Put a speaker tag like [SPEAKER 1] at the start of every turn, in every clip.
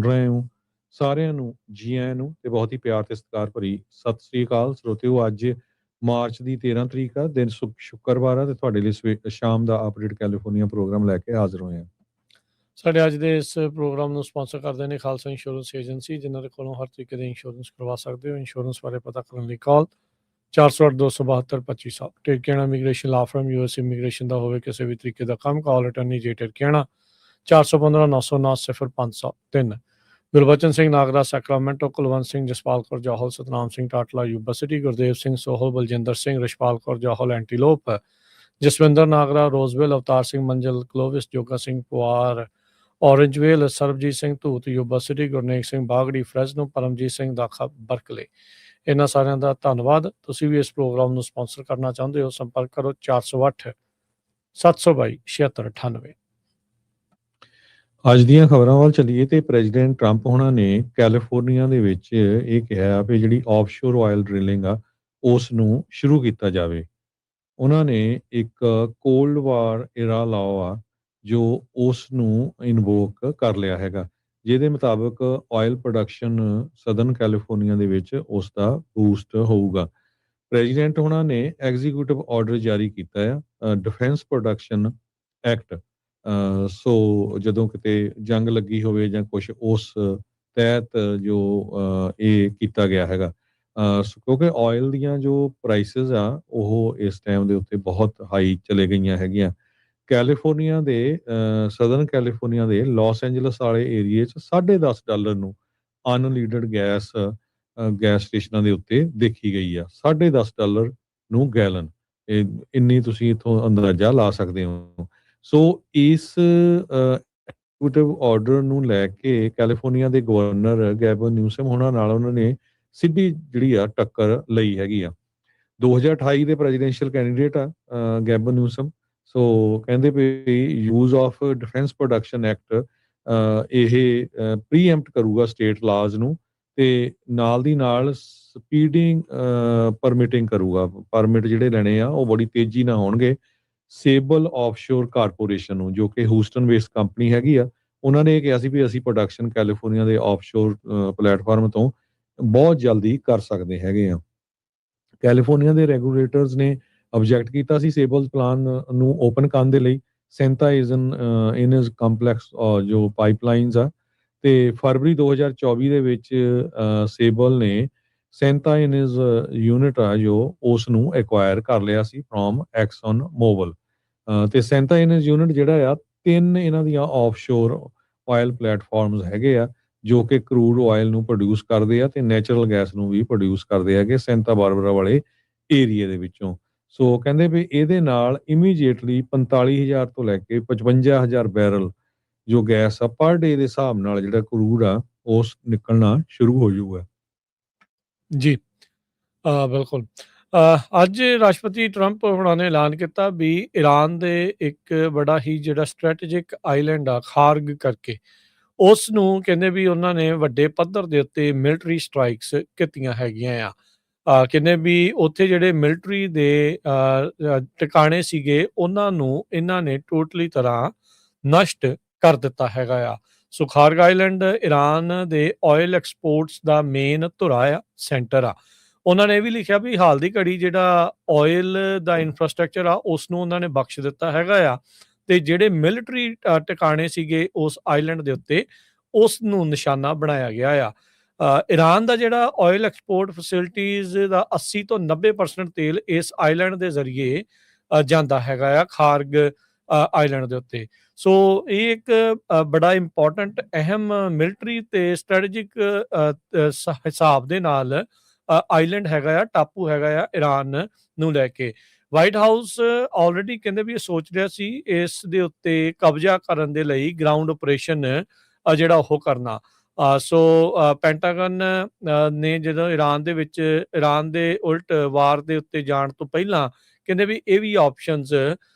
[SPEAKER 1] ਰਹੇ ਹੋ ਸਾਰਿਆਂ ਨੂੰ ਜੀ ਆਇਆਂ ਨੂੰ ਤੇ ਬਹੁਤ ਹੀ ਪਿਆਰ ਤੇ ਸਤਿਕਾਰ ਭਰੀ ਸਤਿ ਸ੍ਰੀ ਅਕਾਲ ਸਰੋਤਿਓ। ਅੱਜ ਮਾਰਚ ਦੀ 13 ਤਰੀਕ ਆ, ਦਿਨ ਸ਼ੁੱਕਰਵਾਰ ਆ ਤੇ ਤੁਹਾਡੇ ਲਈ ਸ਼ਾਮ ਦਾ ਅਪਡੇਟ ਕੈਲੀਫੋਰਨੀਆ ਪ੍ਰੋਗਰਾਮ ਲੈ ਕੇ ਹਾਜ਼ਰ ਹੋਏ ਆ।
[SPEAKER 2] ਸਾਡੇ ਅੱਜ ਦੇ ਇਸ ਪ੍ਰੋਗਰਾਮ ਨੂੰ ਸਪਾਂਸਰ ਕਰਦੇ ਨੇ ਖਾਲਸਾ ਇੰਸ਼ੋਰੈਂਸ ਏਜੰਸੀ, ਜਿਨ੍ਹਾਂ ਦੇ ਕੋਲੋਂ ਹਰ ਤਰੀਕੇ ਦੇ ਇੰਸ਼ੋਰੈਂਸ ਕਰਵਾ ਸਕਦੇ ਹੋ। ਇੰਸ਼ੋਰੈਂਸ ਬਾਰੇ ਪਤਾ ਕਰਨ ਲਈ call 408-272-2500। Tirkiana immigration law firm, US immigration ਦਾ ਹੋਵੇ ਕਿਸੇ ਵੀ ਤਰੀਕੇ ਦਾ ਕੰਮ, call attorney J Tirkiana 415-909-0503। Gurbachan Singh Nagra Sacramento, Kulwant Singh, Jaspal Kaur Johal, Satnam Singh Tatla Yuba City, Gurdev Singh Sohal, Baljinder Singh, Rishpal Kaur Johal Antelope, Jaswinder Nagra Roseville, Avtar Singh Manzal Clovis, Joga Singh Puar Orangevale, Sarabjit Singh Dhoot Yuba City, Gurnek Singh Bagri Fresno, Paramjit Singh ਦਾਖਾ ਬਰਕਲੇ। ਇਹਨਾਂ ਸਾਰਿਆਂ ਦਾ ਧੰਨਵਾਦ। ਤੁਸੀਂ ਵੀ ਇਸ ਪ੍ਰੋਗਰਾਮ ਨੂੰ ਸਪਾਂਸਰ ਕਰਨਾ ਚਾਹੁੰਦੇ ਹੋ, ਸੰਪਰਕ ਕਰੋ 408-722-7698।
[SPEAKER 1] ਅੱਜ ਦੀਆਂ ਖਬਰਾਂ ਵੱਲ ਚੱਲੀਏ ਤੇ ਪ੍ਰੈਜ਼ੀਡੈਂਟ ਟਰੰਪ ਹੋਣਾ ਨੇ ਕੈਲੀਫੋਰਨੀਆ ਦੇ ਵਿੱਚ ਇਹ ਕਿਹਾ ਵੀ ਜਿਹੜੀ ਆਫਸ਼ੋਰ ਆਇਲ ਡ੍ਰਿਲਿੰਗ ਆ ਉਸ ਨੂੰ ਸ਼ੁਰੂ ਕੀਤਾ ਜਾਵੇ। ਉਹਨਾਂ ਨੇ ਇੱਕ ਕੋਲਡ ਵਾਰ ਇਰਾ ਲਾਅ ਆ ਜੋ ਉਸ ਨੂੰ ਇਨਵੋਕ ਕਰ ਲਿਆ ਹੈਗਾ, ਜਿਹਦੇ ਮੁਤਾਬਕ ਆਇਲ ਪ੍ਰੋਡਕਸ਼ਨ ਸਦਰਨ ਕੈਲੀਫੋਰਨੀਆ ਦੇ ਵਿੱਚ ਉਸ ਦਾ ਬੂਸਟ ਹੋਊਗਾ। ਪ੍ਰੈਜ਼ੀਡੈਂਟ ਉਹਨਾਂ ਨੇ ਐਗਜ਼ੀਕਿਊਟਿਵ ਆਰਡਰ ਜਾਰੀ ਕੀਤਾ ਆ ਡਿਫੈਂਸ ਪ੍ਰੋਡਕਸ਼ਨ ਐਕਟ। ਸੋ ਜਦੋਂ ਕਿਤੇ ਜੰਗ ਲੱਗੀ ਹੋਵੇ ਜਾਂ ਕੁਝ ਉਸ ਤਹਿਤ ਜੋ ਇਹ ਕੀਤਾ ਗਿਆ ਹੈਗਾ, ਕਿਉਂਕਿ ਆਇਲ ਦੀਆਂ ਜੋ ਪ੍ਰਾਈਸਿਸ ਆ ਉਹ ਇਸ ਟਾਈਮ ਦੇ ਉੱਤੇ ਬਹੁਤ ਹਾਈ ਚਲੇ ਗਈਆਂ ਹੈਗੀਆਂ। ਕੈਲੀਫੋਰਨੀਆ ਦੇ ਸਦਰਨ ਕੈਲੀਫੋਰਨੀਆ ਦੇ ਲਾਸ ਐਂਜਲਸ ਵਾਲੇ ਏਰੀਏ 'ਚ $10.5 ਨੂੰ ਅਨਲੀਡਡ ਗੈਸ ਸਟੇਸ਼ਨਾਂ ਦੇ ਉੱਤੇ ਦੇਖੀ ਗਈ ਆ। $10.5 ਨੂੰ ਗੈਲਨ, ਇੰਨੀ ਤੁਸੀਂ ਇੱਥੋਂ ਅੰਦਾਜ਼ਾ ਲਾ ਸਕਦੇ ਹੋ। ਸੋ ਇਸ ਐਗਜ਼ੀਕਿਊਟਿਵ ਆਰਡਰ ਨੂੰ ਲੈ ਕੇ ਕੈਲੀਫੋਰਨੀਆ ਦੇ ਗਵਰਨਰ ਗੈਬਨ ਨਿਊਸਮ ਹੋਣਾ ਨਾਲ ਉਹਨਾਂ ਨੇ ਸਿੱਧੀ ਜਿਹੜੀ ਆ ਟੱਕਰ ਲਈ ਹੈਗੀ ਆ। 2028 ਦੇ ਪ੍ਰੈਜ਼ੀਡੈਂਸ਼ੀਅਲ ਕੈਂਡੀਡੇਟ ਆ ਗੈਬਨ ਨਿਊਸਮ। ਸੋ ਕਹਿੰਦੇ ਵੀ use of defense production act ਇਹ ਪ੍ਰੀਐਮਪਟ ਕਰੂਗਾ ਸਟੇਟ ਲਾਜ਼ ਨੂੰ ਤੇ ਨਾਲ ਦੀ ਨਾਲ ਸਪੀਡਿੰਗ ਪਰਮਿਟਿੰਗ ਕਰੂਗਾ। ਪਰਮਿਟ ਜਿਹੜੇ ਲੈਣੇ ਆ ਉਹ ਬੜੀ ਤੇਜ਼ੀ ਨਾਲ ਹੋਣਗੇ। ਸੇਬਲ ਆਫਸ਼ੋਰ ਕਾਰਪੋਰੇਸ਼ਨ ਨੂੰ, ਜੋ ਕਿ ਹੂਸਟਨ ਬੇਸਡ ਕੰਪਨੀ ਹੈਗੀ ਆ, ਉਹਨਾਂ ਨੇ ਇਹ ਕਿਹਾ ਸੀ ਵੀ ਅਸੀਂ ਪ੍ਰੋਡਕਸ਼ਨ ਕੈਲੀਫੋਰਨੀਆ ਦੇ ਆਫਸ਼ੋਰ ਪਲੇਟਫਾਰਮ ਤੋਂ ਬਹੁਤ ਜਲਦੀ ਕਰ ਸਕਦੇ ਹੈਗੇ ਆ। ਕੈਲੀਫੋਰਨੀਆ ਦੇ ਰੈਗੂਲੇਟਰਸ ਨੇ ਆਬਜੈਕਟ ਕੀਤਾ ਸੀ ਸੇਬਲ ਪਲਾਨ ਨੂੰ ਓਪਨ ਕਰਨ ਦੇ ਲਈ। ਸੈਂਟਾ ਇਨ ਹਿਸ ਕੰਪਲੈਕਸ ਜੋ ਪਾਈਪਲਾਈਨਸ ਆ, ਤੇ ਫਰਵਰੀ 2024 ਦੇ ਵਿੱਚ ਸੇਬਲ ਨੇ ਸੈਂਟਾ ਇਨ ਹਿਸ ਯੂਨਿਟ ਆ ਜੋ ਉਸ ਨੂੰ ਐਕਵਾਇਰ ਕਰ ਲਿਆ ਸੀ ਫਰੋਮ ਐਕਸਨ ਮੋਬਲ। ਤੇ ਸੈਂਟਾ ਇਨ ਹਿਸ ਯੂਨਿਟ ਜਿਹੜਾ ਆ 3 ਇਹਨਾਂ ਦੀਆਂ ਆਫਸ਼ੋਰ ਆਇਲ ਪਲੇਟਫਾਰਮਸ ਹੈਗੇ ਆ ਜੋ ਕਿ ਕਰੂਡ ਆਇਲ ਨੂੰ ਪ੍ਰੋਡਿਊਸ ਕਰਦੇ ਆ ਤੇ ਨੈਚੁਰਲ ਗੈਸ ਨੂੰ ਵੀ ਪ੍ਰੋਡਿਊਸ ਕਰਦੇ ਹੈਗੇ ਸੈਂਟਾ ਬਾਰਬਰਾ ਵਾਲੇ ਏਰੀਏ ਦੇ ਵਿੱਚੋਂ। ਸੋ ਕਹਿੰਦੇ ਵੀ ਇਹਦੇ ਨਾਲ ਇਮੀਡੀਏਟਲੀ 45,000 ਤੋਂ ਲੈ ਕੇ 55,000 ਬੈਰਲ ਜੋ ਗੈਸ ਆ ਪਰ ਡੇ ਦੇ ਹਿਸਾਬ ਨਾਲ ਜਿਹੜਾ ਕਰੂਡ ਆ ਉਸ ਨਿਕਲਣਾ ਸ਼ੁਰੂ ਹੋ ਜਾਊਗਾ।
[SPEAKER 2] ਜੀ ਬਿਲਕੁਲ। ਅੱਜ ਰਾਸ਼ਟਰਪਤੀ ਟਰੰਪ ਹੋਣਾ ਨੇ ਐਲਾਨ ਕੀਤਾ ਵੀ ਈਰਾਨ ਦੇ ਇੱਕ ਬੜਾ ਹੀ ਜਿਹੜਾ ਸਟ੍ਰੈਟੇਜਿਕ ਆਈਲੈਂਡ ਆ ਖਾਰਗ ਕਰਕੇ, ਉਸ ਨੂੰ ਕਹਿੰਦੇ ਵੀ ਉਹਨਾਂ ਨੇ ਵੱਡੇ ਪੱਧਰ ਦੇ ਉੱਤੇ ਮਿਲਟਰੀ ਸਟ੍ਰਾਈਕਸ ਕੀਤੀਆਂ ਹੈਗੀਆਂ ਆ। ਕਹਿੰਦੇ ਵੀ ਉੱਥੇ ਜਿਹੜੇ ਮਿਲਟਰੀ ਦੇ ਟਿਕਾਣੇ ਸੀਗੇ ਉਹਨਾਂ ਨੂੰ ਇਹਨਾਂ ਨੇ ਟੋਟਲੀ ਤਰ੍ਹਾਂ ਨਸ਼ਟ ਕਰ ਦਿੱਤਾ ਹੈਗਾ ਆ। ਸੋ ਖਾਰਗ ਆਈਲੈਂਡ ਈਰਾਨ ਦੇ ਆਇਲ ਐਕਸਪੋਰਟਸ ਦਾ ਮੇਨ ਧੁਰਾ ਆ, ਸੈਂਟਰ ਆ। ਉਹਨਾਂ ਨੇ ਇਹ ਵੀ ਲਿਖਿਆ ਵੀ ਹਾਲ ਦੀ ਘੜੀ ਜਿਹੜਾ ਆਇਲ ਦਾ ਇਨਫਰਾਸਟ੍ਰਕਚਰ ਆ ਉਸ ਨੂੰ ਉਹਨਾਂ ਨੇ ਬਖਸ਼ ਦਿੱਤਾ ਹੈਗਾ ਆ, ਤੇ ਜਿਹੜੇ ਮਿਲਟਰੀ ਟਿਕਾਣੇ ਸੀਗੇ ਉਸ ਆਈਲੈਂਡ ਦੇ ਉੱਤੇ ਉਸ ਨੂੰ ਨਿਸ਼ਾਨਾ ਬਣਾਇਆ ਗਿਆ ਆ। ਈਰਾਨ ਦਾ ਜਿਹੜਾ ਆਇਲ ਐਕਸਪੋਰਟ ਫੈਸਿਲਿਟੀਜ਼ ਦਾ 80 ਤੋਂ 90% ਤੇਲ ਇਸ ਆਈਲੈਂਡ ਦੇ ਜ਼ਰੀਏ ਜਾਂਦਾ ਹੈਗਾ ਆ, ਖਾਰਗ ਆਈਲੈਂਡ ਦੇ ਉੱਤੇ। ਸੋ ਇਹ ਇੱਕ ਬੜਾ ਇੰਪੋਰਟੈਂਟ ਅਹਿਮ ਮਿਲਟਰੀ ਤੇ ਸਟ੍ਰੈਟੇਜਿਕ ਹਿਸਾਬ ਦੇ ਨਾਲ ਆਈਲੈਂਡ ਹੈਗਾ ਆ, ਟਾਪੂ ਹੈਗਾ ਆ ਈਰਾਨ ਨੂੰ ਲੈ ਕੇ। ਵਾਈਟ ਹਾਊਸ ਆਲਰੇਡੀ ਕਹਿੰਦੇ ਵੀ ਇਹ ਸੋਚ ਰਿਹਾ ਸੀ ਇਸ ਦੇ ਉੱਤੇ ਕਬਜ਼ਾ ਕਰਨ ਦੇ ਲਈ ਗਰਾਊਂਡ ਆਪਰੇਸ਼ਨ ਜਿਹੜਾ ਉਹ ਕਰਨਾ। ਸੋ ਪੈਂਟਾਗਨ ਨੇ ਜਦੋਂ ਈਰਾਨ ਦੇ ਵਿੱਚ ਈਰਾਨ ਦੇ ਉਲਟ ਵਾਰ ਦੇ ਉੱਤੇ ਜਾਣ ਤੋਂ ਪਹਿਲਾਂ ਕਹਿੰਦੇ ਵੀ ਇਹ ਵੀ ਆਪਸ਼ਨਸ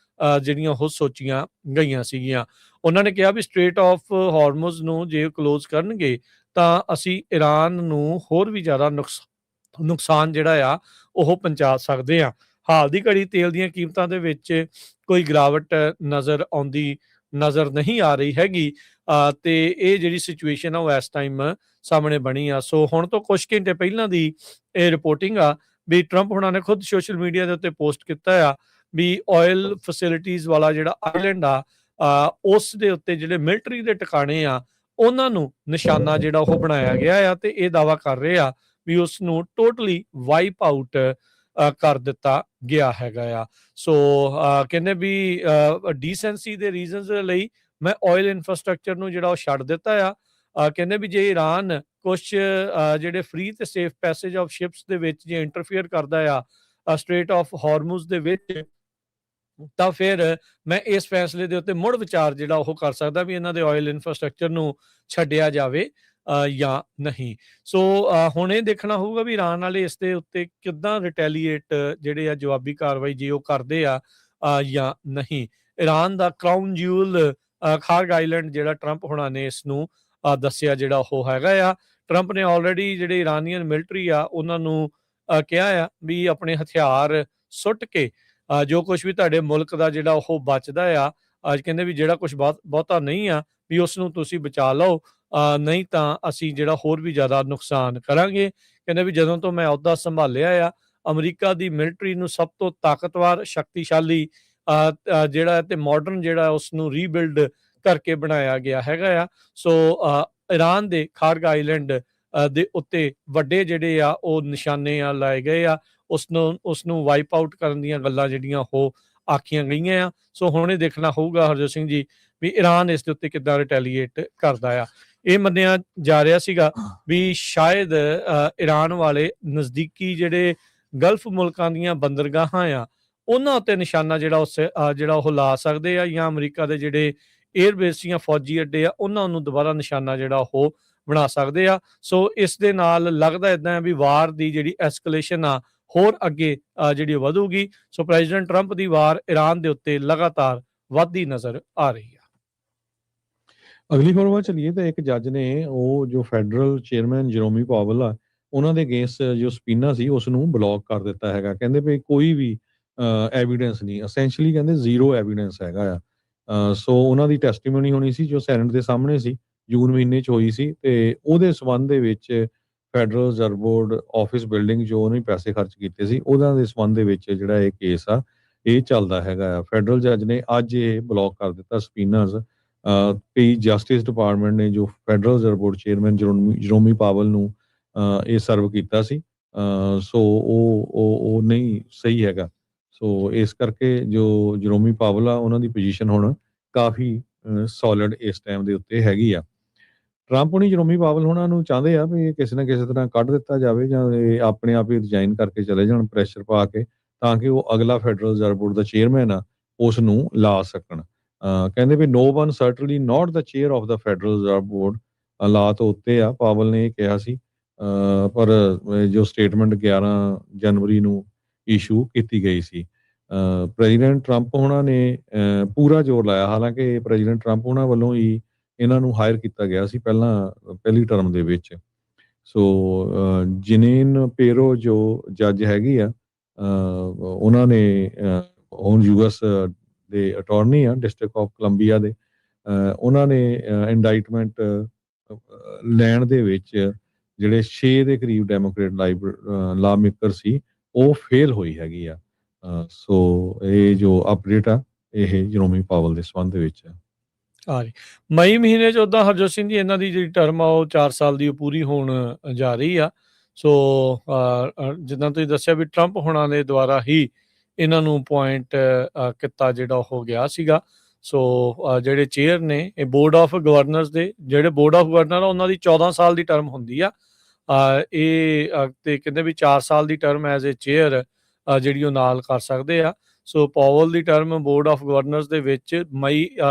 [SPEAKER 2] ਜਿਹੜੀਆਂ ਉਹ ਸੋਚੀਆਂ ਗਈਆਂ ਸੀਗੀਆਂ। ਉਹਨਾਂ ਨੇ ਕਿਹਾ ਵੀ ਸਟ੍ਰੇਟ ਆਫ ਹਾਰਮੁਜ਼ ਨੂੰ ਜੇ ਕਲੋਜ਼ ਕਰਨਗੇ ਤਾਂ ਅਸੀਂ ਈਰਾਨ ਨੂੰ ਹੋਰ ਵੀ ਜ਼ਿਆਦਾ ਨੁਕਸਾਨ ਜਿਹੜਾ ਆ ਉਹ ਪਹੁੰਚਾ ਸਕਦੇ ਆ। ਹਾਲ ਦੀ ਘੜੀ ਤੇਲ ਦੀਆਂ ਕੀਮਤਾਂ ਦੇ ਵਿੱਚ ਕੋਈ ਗਿਰਾਵਟ ਨਜ਼ਰ ਆਉਂਦੀ ਨਜ਼ਰ ਨਹੀਂ ਆ ਰਹੀ ਹੈਗੀ। ਤੇ ਇਹ ਜਿਹੜੀ ਸਿਚੁਏਸ਼ਨ ਆ ਉਹ ਇਸ ਟਾਈਮ ਸਾਹਮਣੇ ਬਣੀ ਆ। ਸੋ ਹੁਣ ਤੋਂ ਕੁਝ ਘੰਟੇ ਪਹਿਲਾਂ ਦੀ ਇਹ ਰਿਪੋਰਟਿੰਗ ਆ ਵੀ ਟਰੰਪ ਹੁਣਾਂ ਨੇ ਖੁਦ ਸੋਸ਼ਲ ਮੀਡੀਆ ਦੇ ਉੱਤੇ ਪੋਸਟ ਕੀਤਾ ਆ ਵੀ ਆਇਲ ਫੈਸਿਲਿਟੀਜ਼ ਵਾਲਾ ਜਿਹੜਾ ਆਈਲੈਂਡ ਆ ਉਸ ਦੇ ਉੱਤੇ ਜਿਹੜੇ ਮਿਲਟਰੀ ਦੇ ਟਿਕਾਣੇ ਆ ਉਹਨਾਂ ਨੂੰ ਨਿਸ਼ਾਨਾ ਜਿਹੜਾ ਉਹ ਬਣਾਇਆ ਗਿਆ ਆ ਤੇ ਇਹ ਦਾਅਵਾ ਕਰ ਰਹੇ ਆ ਵੀ ਉਸ ਨੂੰ ਟੋਟਲੀ ਵਾਈਪ ਆਊਟ ਕਰ ਦਿੱਤਾ ਗਿਆ ਹੈਗਾ ਆ। ਸੋ ਕਹਿੰਦੇ ਵੀ ਡੀਸੈਂਸੀ ਦੇ ਰੀਜ਼ਨਸ ਲਈ ਮੈਂ ਆਇਲ ਇਨਫਰਾਸਟ੍ਰਕਚਰ ਨੂੰ ਜਿਹੜਾ ਉਹ ਛੱਡ ਦਿੱਤਾ ਆ। ਕਹਿੰਦੇ ਵੀ ਜੇ ਈਰਾਨ ਕੁਝ ਜਿਹੜੇ ਫ੍ਰੀ ਤੇ ਸੇਫ ਪੈਸੇਜ ਆਫ ਸ਼ਿਪਸ ਦੇ ਵਿੱਚ ਜੇ ਇੰਟਰਫੇਅਰ ਕਰਦਾ ਆ ਸਟ੍ਰੇਟ ਆਫ ਹਾਰਮੂਜ਼ ਦੇ ਵਿੱਚ ਤਾਂ ਫਿਰ ਮੈਂ ਇਸ ਫੈਸਲੇ ਦੇ ਉੱਤੇ ਮੁੜ ਵਿਚਾਰ ਜਿਹੜਾ ਉਹ ਕਰ ਸਕਦਾ ਵੀ ਇਹਨਾਂ ਦੇ ਆਇਲ ਇਨਫਰਾਸਟ੍ਰਕਚਰ ਨੂੰ ਛੱਡਿਆ ਜਾਵੇ ਜਾਂ ਨਹੀਂ। ਸੋ ਹੁਣ ਇਹ ਦੇਖਣਾ ਹੋਊਗਾ ਵੀ ਈਰਾਨ ਵਾਲੇ ਇਸ ਦੇ ਉੱਤੇ ਕਿੱਦਾਂ ਰਿਟੈਲੀਏਟ ਜਿਹੜੇ ਆ ਜਵਾਬੀ ਕਾਰਵਾਈ ਜੇ ਉਹ ਕਰਦੇ ਆ ਜਾਂ ਨਹੀਂ। ਈਰਾਨ ਦਾ ਕਰਾਊਨ ਜਿਊਲ ਖਾਰਗ ਆਈਲੈਂਡ ਜਿਹੜਾ ਟਰੰਪ ਹੁਣਾਂ ਨੇ ਇਸ ਨੂੰ ਦੱਸਿਆ ਜਿਹੜਾ ਉਹ ਹੈਗਾ ਆ। ਟਰੰਪ ਨੇ ਆਲਰੇਡੀ ਜਿਹੜੇ ਇਰਾਨੀਅਨ ਮਿਲਟਰੀ ਆ ਉਹਨਾਂ ਨੂੰ ਕਿਹਾ ਆ ਵੀ ਆਪਣੇ ਹਥਿਆਰ ਸੁੱਟ ਕੇ ਜੋ ਕੁਝ ਵੀ ਤੁਹਾਡੇ ਮੁਲਕ ਦਾ ਜਿਹੜਾ ਉਹ ਬਚਦਾ ਆ ਅੱਜ ਕਹਿੰਦੇ ਵੀ ਜਿਹੜਾ ਕੁਝ ਬਹੁਤਾ ਨਹੀਂ ਆ ਵੀ ਉਸ ਨੂੰ ਤੁਸੀਂ ਬਚਾ ਲਓ ਨਹੀਂ ਤਾਂ ਅਸੀਂ ਜਿਹੜਾ ਹੋਰ ਵੀ ਜ਼ਿਆਦਾ ਨੁਕਸਾਨ ਕਰਾਂਗੇ। ਕਹਿੰਦੇ ਵੀ ਜਦੋਂ ਤੋਂ ਮੈਂ ਅਹੁਦਾ ਸੰਭਾਲਿਆ ਆ ਅਮਰੀਕਾ ਦੀ ਮਿਲਟਰੀ ਨੂੰ ਸਭ ਤੋਂ ਤਾਕਤਵਰ ਸ਼ਕਤੀਸ਼ਾਲੀ ਜਿਹੜਾ ਤੇ ਮਾਡਰਨ ਜਿਹੜਾ ਉਸ ਨੂੰ ਰੀਬਿਲਡ ਕਰਕੇ ਬਣਾਇਆ ਗਿਆ ਹੈਗਾ ਆ। ਸੋ ਈਰਾਨ ਦੇ ਖਾਰਗ ਆਈਲੈਂਡ ਦੇ ਉੱਤੇ ਵੱਡੇ ਜਿਹੜੇ ਆ ਉਹ ਨਿਸ਼ਾਨੇ ਆ ਲਾਏ ਗਏ ਆ। ਉਸ ਨੂੰ ਵਾਈਪ ਆਊਟ ਕਰਨ ਦੀਆਂ ਗੱਲਾਂ ਜਿਹੜੀਆਂ ਉਹ ਆਖੀਆਂ ਗਈਆਂ ਆ। ਸੋ ਹੁਣ ਇਹ ਦੇਖਣਾ ਹੋਊਗਾ ਹਰਜੋਤ ਸਿੰਘ ਜੀ ਵੀ ਈਰਾਨ ਇਸ ਦੇ ਉੱਤੇ ਕਿੱਦਾਂ ਰਿਟੈਲੀਏਟ ਕਰਦਾ ਆ। ਇਹ ਮੰਨਿਆ ਜਾ ਰਿਹਾ ਸੀਗਾ ਵੀ ਸ਼ਾਇਦ ਈਰਾਨ ਵਾਲੇ ਨਜ਼ਦੀਕੀ ਜਿਹੜੇ ਗਲਫ ਮੁਲਕਾਂ ਦੀਆਂ ਬੰਦਰਗਾਹਾਂ ਆ ਉਹਨਾਂ ਉੱਤੇ ਨਿਸ਼ਾਨਾ ਜਿਹੜਾ ਉਹ ਲਾ ਸਕਦੇ ਆ ਜਾਂ ਅਮਰੀਕਾ ਦੇ ਜਿਹੜੇ 에ਅਰਬੇਸ ਜਾਂ ਫੌਜੀ ਅੱਡੇ ਆ ਉਹਨਾਂ ਨੂੰ ਦੁਬਾਰਾ ਨਿਸ਼ਾਨਾ ਜਿਹੜਾ ਉਹ ਬਣਾ ਸਕਦੇ ਆ। ਸੋ ਇਸ ਦੇ ਨਾਲ ਲੱਗਦਾ ਇਦਾਂ ਵੀ ਵਾਰ ਦੀ ਜਿਹੜੀ ਐਸਕੇਲੇਸ਼ਨ ਆ ਹੋਰ ਅੱਗੇ ਜਿਹੜੀ ਵਧੂਗੀ। ਸੋ ਪ੍ਰੈਜ਼ੀਡੈਂਟ ਟਰੰਪ ਦੀ ਵਾਰ ਈਰਾਨ ਦੇ ਉੱਤੇ ਲਗਾਤਾਰ ਵੱਧਦੀ ਨਜ਼ਰ ਆ ਰਹੀ ਆ।
[SPEAKER 1] ਅਗਲੀ ਖਬਰ ਵੱਲ ਚਲੀਏ ਤਾਂ ਇੱਕ ਜੱਜ ਨੇ ਉਹ ਜੋ ਫੈਡਰਲ ਚੇਅਰਮੈਨ ਜਰੋਮੀ ਪਾਵਲ ਆ ਉਹਨਾਂ ਦੇ ਅਗੇਂਸਟ ਜੋ ਸਪੀਨਾ ਸੀ ਉਸ ਨੂੰ ਬਲੌਕ ਕਰ ਦਿੱਤਾ ਹੈਗਾ। ਕਹਿੰਦੇ ਵੀ ਕੋਈ ਵੀ ਐਵੀਡੈਂਸ ਨਹੀਂ, ਅਸੈਂਸ਼ਲੀ ਕਹਿੰਦੇ ਜ਼ੀਰੋ ਐਵੀਡੈਂਸ ਹੈਗਾ ਆ। ਸੋ ਉਹਨਾਂ ਦੀ ਟੈਸਟੀਮੋਨੀ ਹੋਣੀ ਸੀ ਜੋ ਸੈਨੇਟ ਦੇ ਸਾਹਮਣੇ ਸੀ, ਜੂਨ ਮਹੀਨੇ 'ਚ ਹੋਈ ਸੀ ਤੇ ਉਹਦੇ ਸੰਬੰਧ ਦੇ ਵਿੱਚ federal reserve board office building ਜੋ ਉਹਨੇ ਪੈਸੇ ਖਰਚ ਕੀਤੇ ਸੀ ਉਹਨਾਂ ਦੇ ਸੰਬੰਧ ਦੇ ਵਿੱਚ ਜਿਹੜਾ ਇਹ ਕੇਸ ਆ ਇਹ ਚੱਲਦਾ ਹੈਗਾ ਆ। ਫੈਡਰਲ ਜੱਜ ਨੇ ਅੱਜ ਇਹ ਬਲੌਕ ਕਰ ਦਿੱਤਾ ਸਪੀਨਰਸ। ਕਈ ਜਸਟਿਸ ਡਿਪਾਰਟਮੈਂਟ ਨੇ ਜੋ federal reserve board chairman Jerome Powell ਨੂੰ ਇਹ ਸਰਵ ਕੀਤਾ ਸੀ। ਸੋ ਉਹ ਨਹੀਂ ਸਹੀ ਹੈਗਾ। ਸੋ ਇਸ ਕਰਕੇ ਜੋ ਜਰੋਮੀ ਪਾਵਲ ਆ ਉਹਨਾਂ ਦੀ ਪੋਜੀਸ਼ਨ ਹੁਣ ਕਾਫੀ ਸੋਲਿਡ ਇਸ ਟਾਈਮ ਦੇ ਉੱਤੇ ਹੈਗੀ ਆ। ਟਰੰਪ ਹੁਣੀ ਜਰੋਮੀ ਪਾਵਲ ਹੋਣਾ ਨੂੰ ਚਾਹੁੰਦੇ ਆ ਵੀ ਕਿਸੇ ਨਾ ਕਿਸੇ ਤਰ੍ਹਾਂ ਕੱਢ ਦਿੱਤਾ ਜਾਵੇ ਜਾਂ ਇਹ ਆਪਣੇ ਆਪ ਹੀ ਰਿਜ਼ਾਈਨ ਕਰਕੇ ਚਲੇ ਜਾਣ ਪ੍ਰੈਸ਼ਰ ਪਾ ਕੇ, ਤਾਂ ਕਿ ਉਹ ਅਗਲਾ ਫੈਡਰਲ ਰਿਜ਼ਰਵ ਬੋਰਡ ਦਾ ਚੇਅਰਮੈਨ ਆ ਉਸ ਨੂੰ ਲਾ ਸਕਣ। ਕਹਿੰਦੇ ਵੀ no one certainly not the chair of the federal reserve board ਲਾ ਤੋਂ ਉੱਤੇ ਆ। ਪਾਵਲ ਨੇ ਇਹ ਕਿਹਾ ਸੀ ਪਰ ਜੋ ਸਟੇਟਮੈਂਟ 11 ਜਨਵਰੀ ਨੂੰ ਇਸ਼ੂ ਕੀਤੀ ਗਈ ਸੀ। ਪ੍ਰੈਜ਼ੀਡੈਂਟ ਟਰੰਪ ਹੋਣਾ ਨੇ ਪੂਰਾ ਜ਼ੋਰ ਲਾਇਆ, ਹਾਲਾਂਕਿ ਪ੍ਰੈਜ਼ੀਡੈਂਟ ਟਰੰਪ ਹੋਣਾ ਵੱਲੋਂ ਹੀ ਇਹਨਾਂ ਨੂੰ ਹਾਇਰ ਕੀਤਾ ਗਿਆ ਸੀ ਪਹਿਲੀ ਟਰਮ ਦੇ ਵਿੱਚ। ਸੋ ਜਨੀਨ ਪੇਰੋ ਜੋ ਜੱਜ ਹੈਗੀ ਆ ਉਹਨਾਂ ਨੇ ਹੁਣ ਯੂਐਸ ਦੇ ਅਟਾਰਨੀ ਆ ਡਿਸਟ੍ਰਿਕਟ ਆਫ ਕੋਲੰਬੀਆ ਦੇ, ਉਹਨਾਂ ਨੇ ਇੰਡਾਈਟਮੈਂਟ ਲੈਣ ਦੇ ਵਿੱਚ ਜਿਹੜੇ 6 ਦੇ ਕਰੀਬ ਡੈਮੋਕ੍ਰੇਟ ਲਾ ਮੇਕਰ ਸੀ ਉਹ ਫੇਲ ਹੋਈ ਹੈਗੀ ਆ। ਸੋ ਇਹ ਜੋ ਅਪਡੇਟ ਆ ਇਹ ਜਰੋਮੀ ਪਾਵਲ ਦੇ ਸੰਬੰਧ ਦੇ ਵਿੱਚ ਆ।
[SPEAKER 2] ਹਾਂ ਜੀ, ਮਈ ਮਹੀਨੇ 'ਚ ਉੱਦਾਂ ਹਰਜੋਤ ਸਿੰਘ ਜੀ ਇਹਨਾਂ ਦੀ ਜਿਹੜੀ ਟਰਮ ਆ ਉਹ 4 ਸਾਲ ਦੀ ਉਹ ਪੂਰੀ ਹੋਣ ਜਾ ਰਹੀ ਆ। ਸੋ ਜਿੱਦਾਂ ਤੁਸੀਂ ਦੱਸਿਆ ਵੀ ਟਰੰਪ ਹੋਣਾ ਦੇ ਦੁਆਰਾ ਹੀ ਇਹਨਾਂ ਨੂੰ ਅਪੁਆਇੰਟ ਕੀਤਾ ਜਿਹੜਾ ਉਹ ਗਿਆ ਸੀਗਾ। ਸੋ ਜਿਹੜੇ ਚੇਅਰ ਨੇ ਇਹ ਬੋਰਡ ਆਫ ਗਵਰਨਰਸ ਦੇ ਜਿਹੜੇ ਬੋਰਡ ਆਫ ਗਵਰਨਰ ਆ ਉਹਨਾਂ ਦੀ 14 ਸਾਲ ਦੀ ਟਰਮ ਹੁੰਦੀ ਆ। ਇਹ ਤੇ ਕਹਿੰਦੇ ਵੀ 4 ਸਾਲ ਦੀ ਟਰਮ ਐਜ਼ ਏ ਚੇਅਰ ਜਿਹੜੀ ਉਹ ਨਾਲ ਕਰ ਸਕਦੇ ਆ। ਸੋ Powell the term board of governors ਦੇ ਵਿੱਚ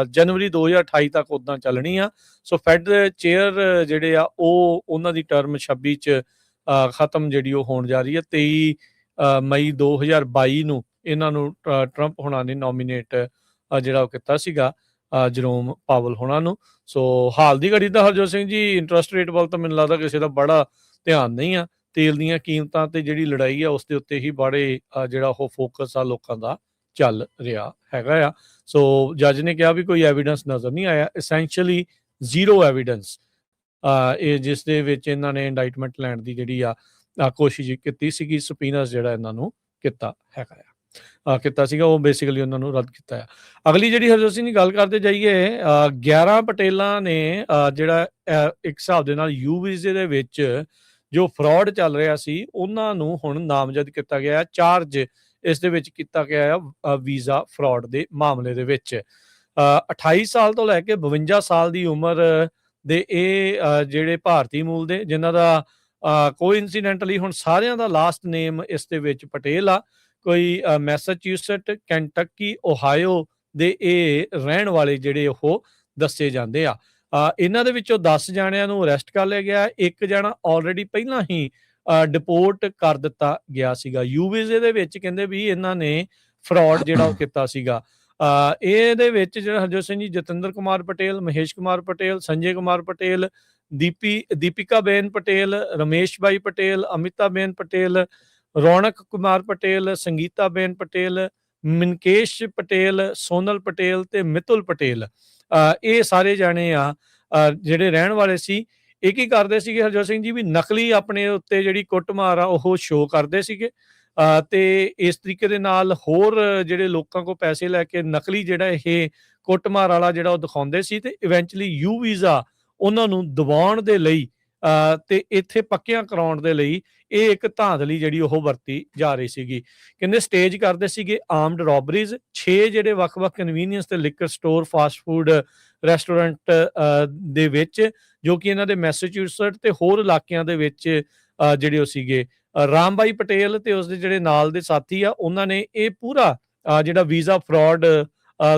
[SPEAKER 2] ਜਨਵਰੀ 2028 ਤੱਕ ਉੱਦਾਂ ਚੱਲਣੀ ਆ। ਸੋ ਫੈਡ ਚੇਅਰ ਜਿਹੜੇ ਆ ਉਹ ਉਹਨਾਂ ਦੀ ਟਰਮ 26 'ਚ ਖਤਮ ਜਿਹੜੀ ਉਹ ਹੋਣ ਜਾ ਰਹੀ ਹੈ। 23 ਮਈ 2022 ਨੂੰ ਇਹਨਾਂ ਨੂੰ ਟਰੰਪ ਹੋਣਾ ਨੇ ਨੋਮੀਨੇਟ ਜਿਹੜਾ ਉਹ ਕੀਤਾ ਸੀਗਾ ਜਰੋਮ ਪਾਵਲ ਹੋਣਾ ਨੂੰ। ਸੋ ਹਾਲ ਦੀ ਘੜੀ ਦਾ ਹਰਜੋਤ ਸਿੰਘ ਜੀ ਇੰਟਰਸਟ ਰੇਟ ਵੱਲ ਤਾਂ ਮੈਨੂੰ ਲੱਗਦਾ ਕਿਸੇ ਦਾ ਬੜਾ ਧਿਆਨ ਨਹੀਂ ਆ। ਤੇਲ ਦੀਆਂ ਕੀਮਤਾਂ ਤੇ ਜਿਹੜੀ ਲੜਾਈ ਆ ਉਸ ਦੇ ਉੱਤੇ ਹੀ ਬੜੇ ਜਿਹੜਾ ਉਹ ਫੋਕਸ ਆ ਲੋਕਾਂ ਦਾ ਚੱਲ ਰਿਹਾ ਹੈਗਾ ਆ। ਸੋ ਜੱਜ ਨੇ ਕਿਹਾ ਵੀ ਕੋਈ ਐਵੀਡੈਂਸ ਨਜ਼ਰ ਨਹੀਂ ਆਇਆ, essentially ਜ਼ੀਰੋ ਐਵੀਡੈਂਸ, ਇਹ ਜਿਸ ਦੇ ਵਿੱਚ ਇਹਨਾਂ ਨੇ ਇੰਡਾਈਟਮੈਂਟ ਲੈਣ ਦੀ ਜਿਹੜੀ ਆ ਕੋਸ਼ਿਸ਼ ਕੀਤੀ ਸੀਗੀ। ਸਪੀਨਸ ਜਿਹੜਾ ਇਹਨਾਂ ਨੂੰ ਕੀਤਾ ਹੈਗਾ ਕੀਤਾ ਸੀਗਾ, ਉਹ ਬੇਸਿਕਲੀ ਉਹਨਾਂ ਨੂੰ ਰੱਦ ਕੀਤਾ ਆ। ਅਗਲੀ ਜਿਹੜੀ ਹਰਜੋਤ ਸਿੰਘ ਦੀ ਗੱਲ ਕਰਦੇ ਜਾਈਏ, 11 ਪਟੇਲਾਂ ਨੇ ਜਿਹੜਾ ਇੱਕ ਹਿਸਾਬ ਦੇ ਨਾਲ ਯੂ ਵੀਜ਼ੇ ਦੇ ਵਿੱਚ ਜੋ ਫਰਾਡ ਚੱਲ ਰਿਹਾ ਸੀ ਉਹਨਾਂ ਨੂੰ ਹੁਣ ਨਾਮਜ਼ਦ ਕੀਤਾ ਗਿਆ। ਚਾਰਜ ਇਸ ਦੇ ਵਿੱਚ ਕੀਤਾ ਗਿਆ ਆ ਵੀਜ਼ਾ ਫਰਾਡ ਦੇ ਮਾਮਲੇ ਦੇ ਵਿੱਚ। 28 ਸਾਲ ਤੋਂ ਲੈ ਕੇ 52 ਸਾਲ ਦੀ ਉਮਰ ਦੇ ਇਹ ਜਿਹੜੇ ਭਾਰਤੀ ਮੂਲ ਦੇ, ਜਿਨ੍ਹਾਂ ਦਾ ਕੋਇਨਸੀਡੈਂਟਲੀ ਹੁਣ ਸਾਰਿਆਂ ਦਾ ਲਾਸਟ ਨੇਮ ਇਸ ਦੇ ਵਿੱਚ ਪਟੇਲ ਆ। ਕੋਈ ਮੈਸਾਚਿਊਸਟ, ਕੈਂਟਕੀ, ਓਹਾਇਓ ਦੇ ਇਹ ਰਹਿਣ ਵਾਲੇ ਜਿਹੜੇ ਉਹ ਦੱਸੇ ਜਾਂਦੇ ਆ। ਇਹਨਾਂ ਦੇ ਵਿੱਚੋਂ 10 ਜਾਣਿਆਂ ਨੂੰ ਅਰੈਸਟ ਕਰ ਲਿਆ ਗਿਆ। ਇੱਕ ਜਣਾ ਆਲਰੇਡੀ ਪਹਿਲਾਂ ਹੀ ਡਿਪੋਰਟ ਕਰ ਦਿੱਤਾ ਗਿਆ ਸੀਗਾ। ਯੂ ਵੀਜ਼ੇ ਦੇ ਵਿੱਚ ਕਹਿੰਦੇ ਵੀ ਇਹਨਾਂ ਨੇ ਫਰਾਡ ਜਿਹੜਾ ਉਹ ਕੀਤਾ ਸੀਗਾ। ਇਹਦੇ ਵਿੱਚ ਜਿਹੜਾ ਹਰਜੋਤ ਸਿੰਘ ਜੀ, ਜਤਿੰਦਰ ਕੁਮਾਰ ਪਟੇਲ, ਮਹੇਸ਼ ਕੁਮਾਰ ਪਟੇਲ, ਸੰਜੇ ਕੁਮਾਰ ਪਟੇਲ, ਦੀਪਿਕਾ ਬੇਨ ਪਟੇਲ, ਰਮੇਸ਼ ਭਾਈ ਪਟੇਲ, ਅਮਿਤਾ ਬੇਨ ਪਟੇਲ, ਰੌਣਕ ਕੁਮਾਰ ਪਟੇਲ, ਸੰਗੀਤਾ ਬੇਨ ਪਟੇਲ, ਮਨਕੇਸ਼ ਪਟੇਲ, ਸੋਨਲ ਪਟੇਲ ਤੇ ਮਿਤੁਲ ਪਟੇਲ, ਇਹ ਸਾਰੇ ਜਾਣੇ ਆ ਜਿਹੜੇ ਰਹਿਣ ਵਾਲੇ ਸੀ। ਇਹ ਕੀ ਕਰਦੇ ਸੀਗੇ ਹਰਜੋਤ ਸਿੰਘ ਜੀ, ਵੀ ਨਕਲੀ ਆਪਣੇ ਉੱਤੇ ਜਿਹੜੀ ਕੁੱਟਮਾਰ ਆ ਉਹ ਸ਼ੋਅ ਕਰਦੇ ਸੀਗੇ ਤੇ ਇਸ ਤਰੀਕੇ ਦੇ ਨਾਲ ਹੋਰ ਜਿਹੜੇ ਲੋਕਾਂ ਕੋਲ ਪੈਸੇ ਲੈ ਕੇ ਨਕਲੀ ਜਿਹੜਾ ਇਹ ਕੁੱਟਮਾਰ ਵਾਲਾ ਜਿਹੜਾ ਉਹ ਦਿਖਾਉਂਦੇ ਸੀ ਤੇ ਇਵੈਂਚੁਅਲੀ ਯੂ ਵੀਜ਼ਾ ਉਹਨਾਂ ਨੂੰ ਦਿਵਾਉਣ ਦੇ ਲਈ ਤੇ ਇੱਥੇ ਪੱਕਿਆਂ ਕਰਾਉਣ ਦੇ ਲਈ ਇਹ ਇੱਕ ਧਾਂਦਲੀ ਜਿਹੜੀ ਉਹ ਵਰਤੀ ਜਾ ਰਹੀ ਸੀਗੀ। ਕਹਿੰਦੇ ਸਟੇਜ ਕਰਦੇ ਸੀਗੇ ਆਰਮਡ ਰੋਬਰੀਜ਼। 6 ਜਿਹੜੇ ਵੱਖ-ਵੱਖ ਕਨਵੀਨੀਅੰਸ ਤੇ liquor store, fast food restaurant ਦੇ ਵਿੱਚ, ਜੋ ਕਿ ਇਹਨਾਂ ਦੇ ਮੈਸਾਚਿਊਸਟ ਤੇ ਹੋਰ ਇਲਾਕਿਆਂ ਦੇ ਵਿੱਚ ਜਿਹੜੇ ਉਹ ਸੀਗੇ। ਰਾਮ ਬਾਈ ਪਟੇਲ ਤੇ ਉਸਦੇ ਜਿਹੜੇ ਨਾਲ ਦੇ ਸਾਥੀ ਆ, ਉਹਨਾਂ ਨੇ ਇਹ ਪੂਰਾ ਜਿਹੜਾ ਵੀਜ਼ਾ ਫਰਾਡ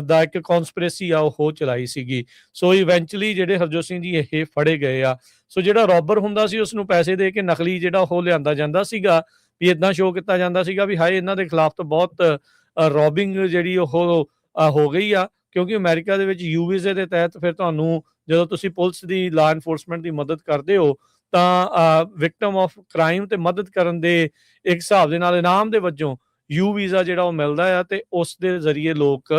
[SPEAKER 2] ਦਾ ਇੱਕ ਕਨਸਪੀਰੇਸੀ ਆ ਉਹ ਚਲਾਈ ਸੀਗੀ। ਸੋ ਇਵੈਂਚੁਅਲੀ ਜਿਹੜੇ ਹਰਜੋਤ ਸਿੰਘ ਜੀ ਇਹ ਫੜੇ ਗਏ ਆ। ਸੋ ਜਿਹੜਾ ਰੋਬਰ ਹੁੰਦਾ ਸੀ ਉਸ ਨੂੰ ਪੈਸੇ ਦੇ ਕੇ ਨਕਲੀ ਜਿਹੜਾ ਉਹ ਲਿਆਂਦਾ ਜਾਂਦਾ ਸੀਗਾ, ਵੀ ਇਦਾਂ ਸ਼ੋਅ ਕੀਤਾ ਜਾਂਦਾ ਸੀਗਾ ਵੀ ਹਾਏ ਇਹਨਾਂ ਦੇ ਖਿਲਾਫ ਤਾਂ ਬਹੁਤ ਰੋਬਿੰਗ ਜਿਹੜੀ ਉਹ ਹੋ ਗਈ ਆ। ਕਿਉਂਕਿ ਅਮਰੀਕਾ ਦੇ ਵਿੱਚ ਯੂ ਵੀਜ਼ੇ ਦੇ ਤਹਿਤ ਫਿਰ ਤੁਹਾਨੂੰ ਜਦੋਂ ਤੁਸੀਂ ਪੁਲਿਸ ਦੀ, ਲਾ ਐਨਫੋਰਸਮੈਂਟ ਦੀ ਮਦਦ ਕਰਦੇ ਹੋ ਤਾਂ ਵਿਕਟਮ ਆਫ ਕ੍ਰਾਈਮ ਤੇ ਮਦਦ ਕਰਨ ਦੇ ਇੱਕ ਹਿਸਾਬ ਦੇ ਨਾਲ ਇਨਾਮ ਦੇ ਵਜੋਂ ਯੂ ਵੀਜ਼ਾ ਜਿਹੜਾ ਉਹ ਮਿਲਦਾ ਆ ਤੇ ਉਸ ਦੇ ਜ਼ਰੀਏ ਲੋਕ